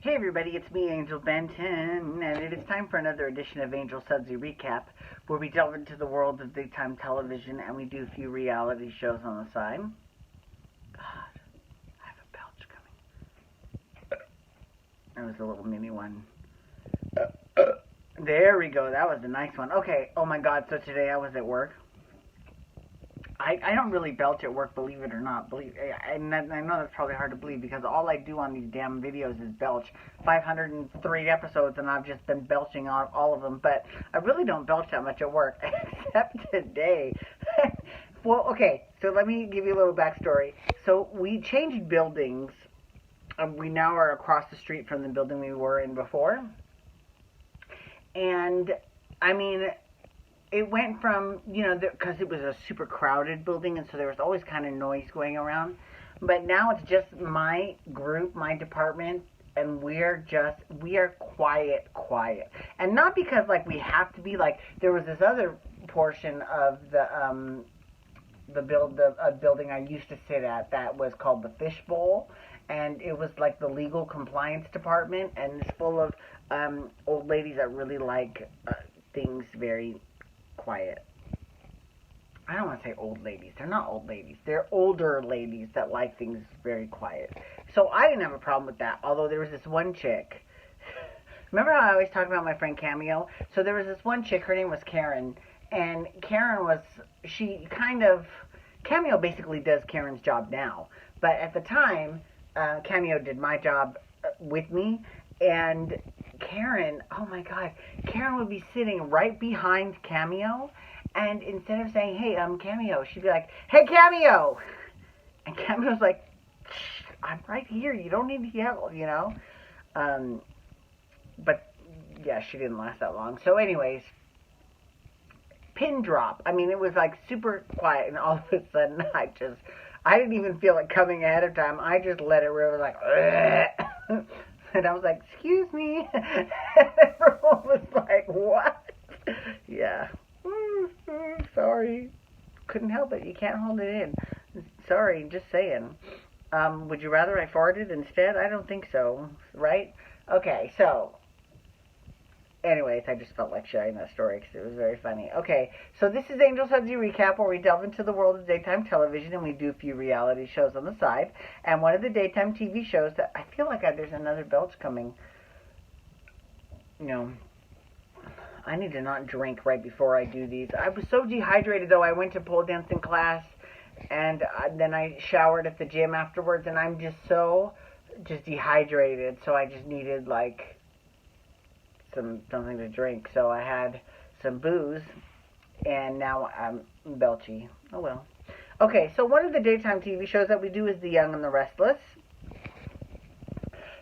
Hey everybody, it's me, Angel Benton, and it is time for another edition of Angel Sudsy Recap, where we delve into the world of daytime television and we do a few reality shows on the side. God, I have a belch coming. That was a little mini one. There we go, that was a nice one. Okay, oh my God, so today I was at work. I don't really belch at work, believe it or not. I know that's probably hard to believe because all I do on these damn videos is belch. 503 episodes and I've just been belching all of them. But I really don't belch that much at work, except today. Well, okay, so let me give you a little backstory. So we changed buildings. We now are across the street from the building we were in before. And, I mean, it went from, because it was a super crowded building, and so there was always kind of noise going around. But now it's just my group, my department, and we are quiet. And not because, we have to be, there was this other portion of the building I used to sit at that was called the Fishbowl, and it was like the legal compliance department, and it's full of old ladies that really like things very quiet. I don't want to say old ladies. They're not old ladies. They're older ladies that like things very quiet. So I didn't have a problem with that, although there was this one chick. Remember how I always talk about my friend Cameo? So there was this one chick, her name was Karen, and Karen was, Cameo basically does Karen's job now, but at the time, Cameo did my job with me, and Karen, oh my God, Karen would be sitting right behind Cameo, and instead of saying, hey, Cameo, she'd be like, hey, Cameo! And Cameo's like, I'm right here, you don't need to yell, but, yeah, she didn't last that long. So anyways, pin drop. I mean, it was, super quiet, and all of a sudden, I didn't even feel it coming ahead of time. I just let it rip, like, and I was like, excuse me. And everyone was like, what? Yeah. Sorry. Couldn't help it. You can't hold it in. Sorry, just saying. Would you rather I farted instead? I don't think so. Right? Okay, so anyways, I just felt like sharing that story because it was very funny. Okay, so this is Angel Sudsy Recap, where we delve into the world of daytime television and we do a few reality shows on the side. And one of the daytime TV shows that I feel like there's another belch coming. I need to not drink right before I do these. I was so dehydrated, though. I went to pole dancing class, and then I showered at the gym afterwards, and I'm just dehydrated. So I just needed, something to drink. So I had some booze, and now I'm belchy. Oh well. Okay, so one of the daytime TV shows that we do is The Young and the Restless.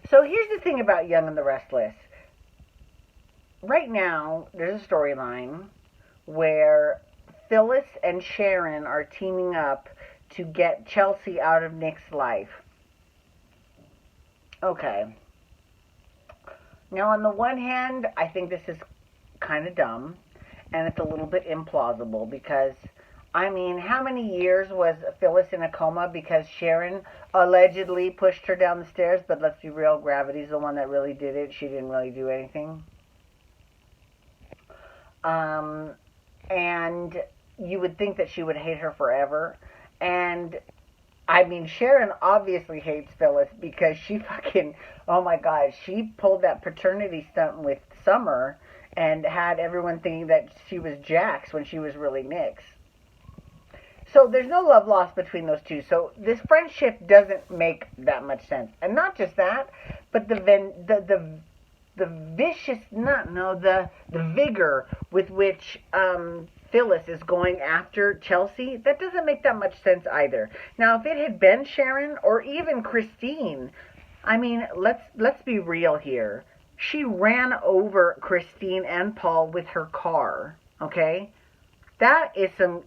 So here's the thing about Young and the Restless. Right now, there's a storyline where Phyllis and Sharon are teaming up to get Chelsea out of Nick's life. Okay. Now, on the one hand, I think this is kind of dumb, and it's a little bit implausible because, how many years was Phyllis in a coma because Sharon allegedly pushed her down the stairs? But let's be real, gravity's the one that really did it. She didn't really do anything. And you would think that she would hate her forever. And Sharon obviously hates Phyllis because she oh my God, she pulled that paternity stunt with Summer and had everyone thinking that she was Jax when she was really Nick's. So there's no love lost between those two. So this friendship doesn't make that much sense. And not just that, but the vigor with which Phyllis is going after Chelsea, that doesn't make that much sense either. Now, if it had been Sharon or even Christine, let's be real here. She ran over Christine and Paul with her car, okay? That is some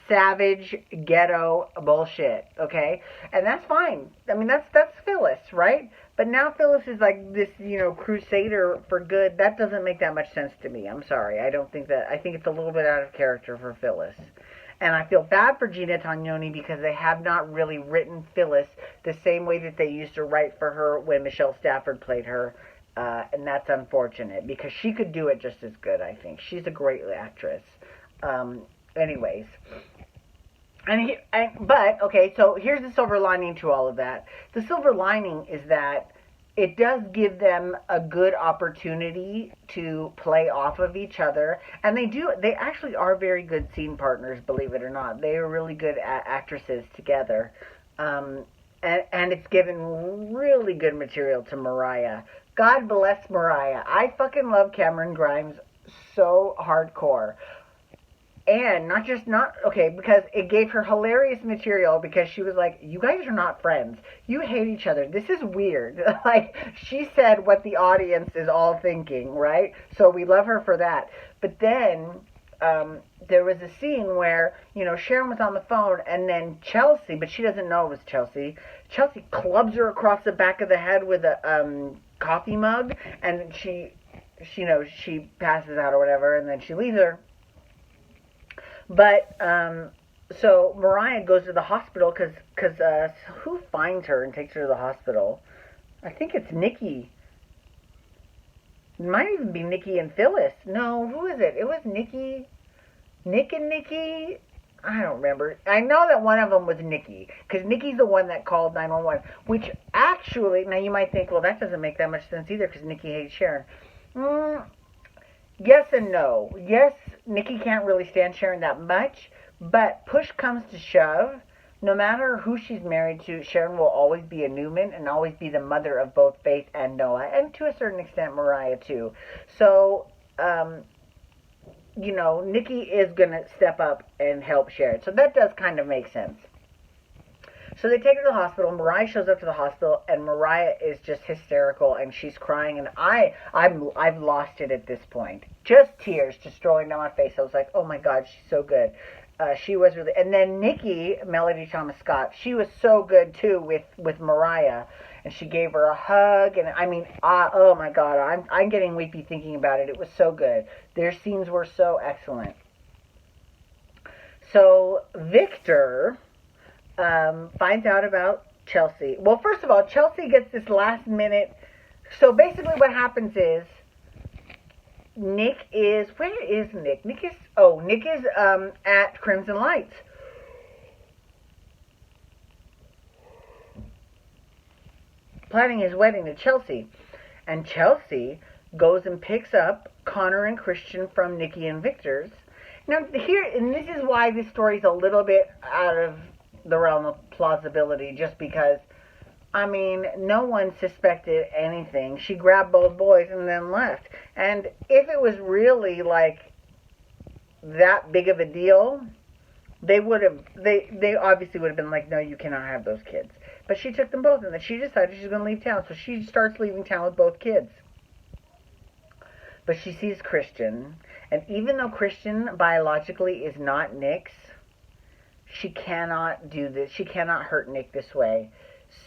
savage ghetto bullshit, okay? And that's fine. That's Phyllis, right? But now Phyllis is like this, crusader for good. That doesn't make that much sense to me. I'm sorry. I think it's a little bit out of character for Phyllis. And I feel bad for Gina Tognoni because they have not really written Phyllis the same way that they used to write for her when Michelle Stafford played her. And that's unfortunate because she could do it just as good, I think. She's a great actress. Anyways. But, okay, so here's the silver lining to all of that. The silver lining is that it does give them a good opportunity to play off of each other. And they actually are very good scene partners, believe it or not. They are really good actresses together. And it's given really good material to Mariah. God bless Mariah. I fucking love Cameron Grimes so hardcore. And because it gave her hilarious material because she was like, you guys are not friends. You hate each other. This is weird. Like, she said what the audience is all thinking, right? So we love her for that. But then there was a scene where, Sharon was on the phone and then Chelsea, but she doesn't know it was Chelsea. Chelsea clubs her across the back of the head with a coffee mug, and she passes out or whatever, and then she leaves her. But, so Mariah goes to the hospital because who finds her and takes her to the hospital? I think it's Nikki. It might even be Nikki and Phyllis. No, who is it? It was Nikki. Nick and Nikki? I don't remember. I know that one of them was Nikki, because Nikki's the one that called 911, which actually, now you might think, well, that doesn't make that much sense either, because Nikki hates Sharon. Yes and no. Yes, Nikki can't really stand Sharon that much, but push comes to shove. No matter who she's married to, Sharon will always be a Newman and always be the mother of both Faith and Noah, and to a certain extent Mariah too. So, Nikki is going to step up and help Sharon. So that does kind of make sense. So they take her to the hospital. Mariah shows up to the hospital, and Mariah is just hysterical, and she's crying, and I've lost it at this point. Just tears just rolling down my face. I was like, oh my God, she's so good. She was really, and then Nikki, Melody Thomas Scott, she was so good too with Mariah, and she gave her a hug, and I mean, oh my God, I'm getting weepy thinking about it. It was so good. Their scenes were so excellent. So Victor finds out about Chelsea. Well, first of all, Chelsea gets this last minute. So basically, what happens is Nick is, where is Nick? Nick is at Crimson Lights. Planning his wedding to Chelsea. And Chelsea goes and picks up Connor and Christian from Nikki and Victor's. Now, here, and this is why this story's a little bit out of the realm of plausibility, just because, I mean, no one suspected anything. She grabbed both boys and then left. And if it was really, like, that big of a deal, they obviously would have been like, no, you cannot have those kids. But she took them both, and then she decided she's going to leave town. So she starts leaving town with both kids. But she sees Christian, and even though Christian biologically is not Nick's, she cannot do this. She cannot hurt Nick this way.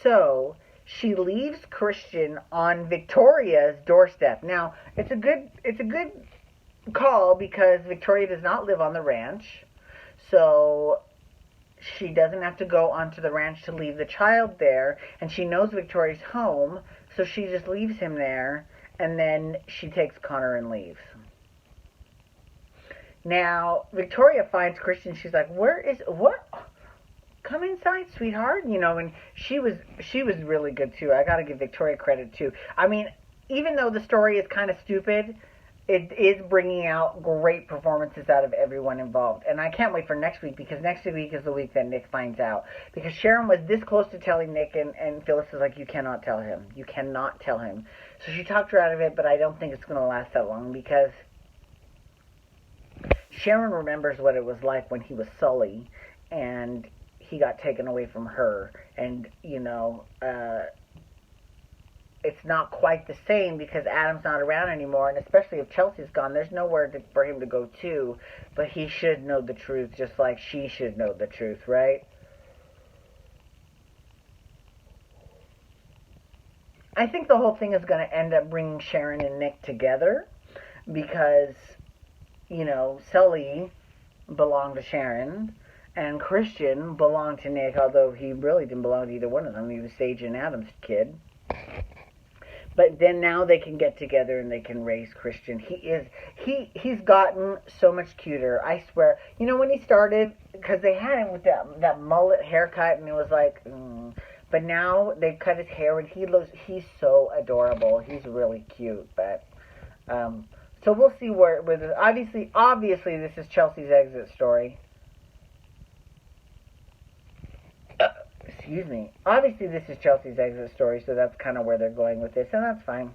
So she leaves Christian on Victoria's doorstep. Now, it's a good call because Victoria does not live on the ranch. So she doesn't have to go onto the ranch to leave the child there, and she knows Victoria's home, so she just leaves him there, and then she takes Connor and leaves. Now, Victoria finds Christian. She's like, what? Come inside, sweetheart. And she was really good, too. I got to give Victoria credit, too. I mean, even though the story is kind of stupid, it is bringing out great performances out of everyone involved. And I can't wait for next week, because next week is the week that Nick finds out. Because Sharon was this close to telling Nick, and Phyllis is like, you cannot tell him. You cannot tell him. So she talked her out of it, but I don't think it's going to last that long, because Sharon remembers what it was like when he was Sully and he got taken away from her. And, it's not quite the same because Adam's not around anymore. And especially if Chelsea's gone, there's nowhere for him to go to. But he should know the truth just like she should know the truth, right? I think the whole thing is going to end up bringing Sharon and Nick together because, Sully belonged to Sharon. And Christian belonged to Nick, although he really didn't belong to either one of them. He was Sage and Adam's kid. But then now they can get together and they can raise Christian. He's gotten so much cuter. I swear. You know, when he started, because they had him with that mullet haircut, and it was like, but now they've cut his hair, and he's so adorable. He's really cute. But so we'll see where this. Obviously, this is Chelsea's exit story. Excuse me. Obviously, this is Chelsea's exit story, so that's kind of where they're going with this, and that's fine.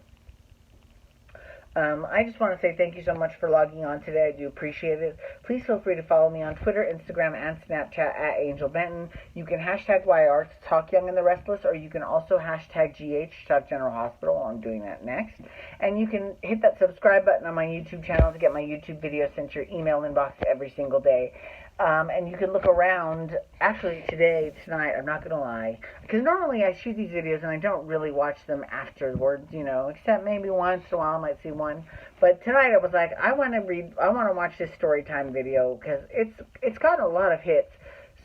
I just want to say thank you so much for logging on today. I do appreciate it. Please feel free to follow me on Twitter, Instagram, and Snapchat at Angel Benton. You can hashtag YR to Talk Young and the Restless, or you can also hashtag GH to Talk General Hospital. I'm doing that next. And you can hit that subscribe button on my YouTube channel to get my YouTube videos sent to your email inbox every single day. And you can look around, actually tonight, I'm not going to lie, because normally I shoot these videos and I don't really watch them afterwards, you know, except maybe once in a while I might see one. But tonight I was like, I want to watch this story time video, because it's gotten a lot of hits.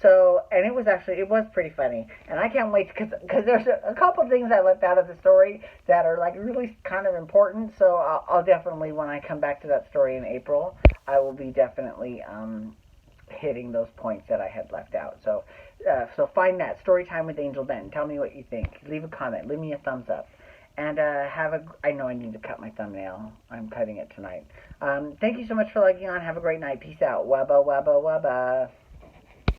So, and it was pretty funny. And I can't wait, because there's a couple things I left out of the story that are like really kind of important. So I'll definitely, when I come back to that story in April, I will be definitely, hitting those points that I had left out. So so find that Storytime with Angel Benton. Tell me what you think. Leave a comment. Leave me a thumbs up. And I know I need to cut my thumbnail. I'm cutting it tonight. Thank you so much for logging on. Have a great night. Peace out. Wabba, wabba, wabba.